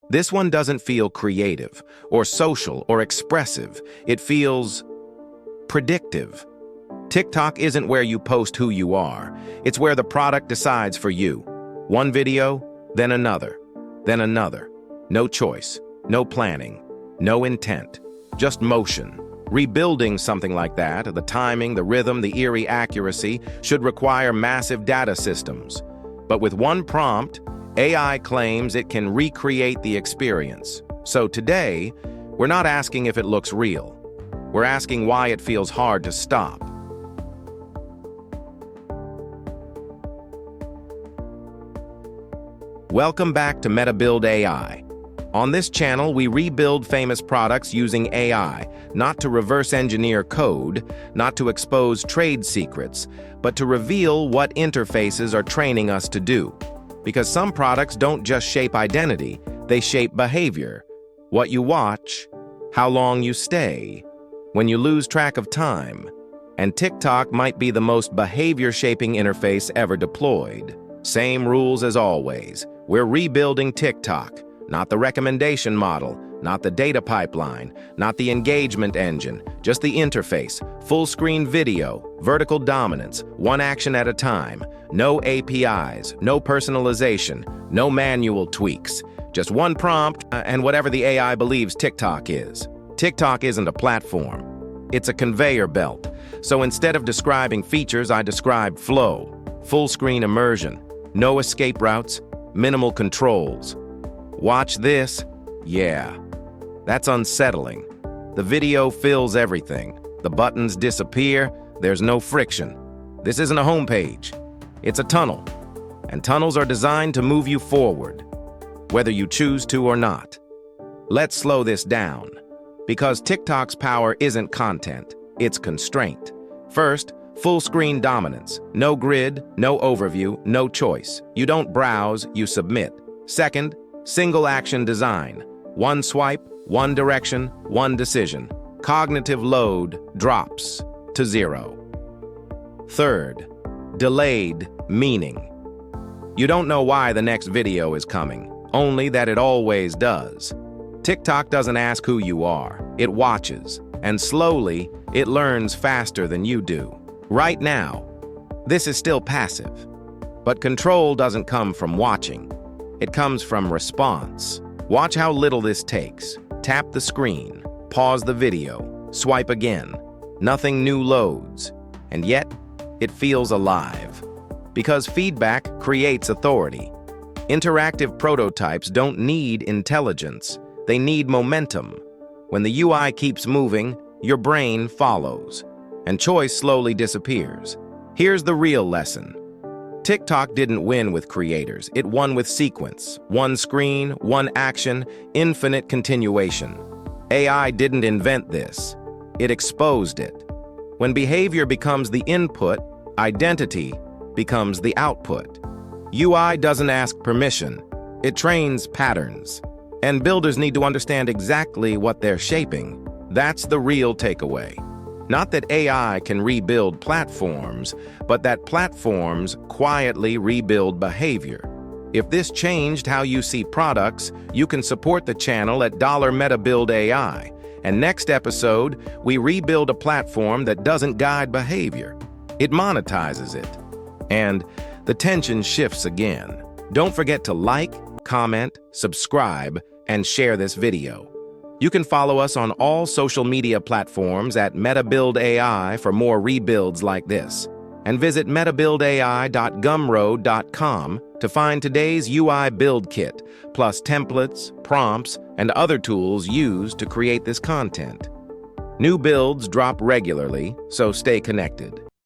This one doesn't feel creative, or social, or expressive. It feels predictive. TikTok isn't where you post who you are. It's where the product decides for you. One video, then another, then another. No choice, no planning, no intent, just motion. Rebuilding something like that, the timing, the rhythm, the eerie accuracy, should require massive data systems. But with one prompt, AI claims it can recreate the experience. So today, we're not asking if it looks real. We're asking why it feels hard to stop. Welcome back to MetaBuild AI. On this channel, we rebuild famous products using AI, not to reverse engineer code, not to expose trade secrets, but to reveal what interfaces are training us to do. Because some products don't just shape identity, they shape behavior. What you watch, how long you stay, when you lose track of time. And TikTok might be the most behavior-shaping interface ever deployed. Same rules as always. We're rebuilding TikTok, not the recommendation model, not the data pipeline, not the engagement engine, just the interface, full-screen video, vertical dominance, one action at a time, no APIs, no personalization, no manual tweaks, just one prompt and whatever the AI believes TikTok is. TikTok isn't a platform. It's a conveyor belt. So instead of describing features, I describe flow, full-screen immersion, no escape routes, minimal controls. Watch this. Yeah, that's unsettling. The video fills everything. The buttons disappear. There's no friction. This isn't a homepage. It's a tunnel. And tunnels are designed to move you forward, whether you choose to or not. Let's slow this down, because TikTok's power isn't content, it's constraint. First, full-screen dominance. No grid, no overview, no choice. You don't browse, you submit. Second, single-action design. One swipe, one direction, one decision. Cognitive load drops to zero. Third, delayed meaning. You don't know why the next video is coming, only that it always does. TikTok doesn't ask who you are, it watches, and slowly, it learns faster than you do. Right now, this is still passive. But control doesn't come from watching. It comes from response. Watch how little this takes. Tap the screen, pause the video, swipe again. Nothing new loads. And yet, it feels alive. Because feedback creates authority. Interactive prototypes don't need intelligence. They need momentum. When the UI keeps moving, your brain follows. And choice slowly disappears. Here's the real lesson. TikTok didn't win with creators, it won with sequence. One screen, one action, infinite continuation. AI didn't invent this, it exposed it. When behavior becomes the input, identity becomes the output. UI doesn't ask permission, it trains patterns. And builders need to understand exactly what they're shaping. That's the real takeaway. Not that AI can rebuild platforms, but that platforms quietly rebuild behavior. If this changed how you see products, you can support the channel at $MetaBuild AI. And next episode, we rebuild a platform that doesn't guide behavior. It monetizes it. And the tension shifts again. Don't forget to like, comment, subscribe, and share this video. You can follow us on all social media platforms at MetaBuild AI for more rebuilds like this. And visit metabuildai.gumroad.com to find today's UI build kit, plus templates, prompts, and other tools used to create this content. New builds drop regularly, so stay connected.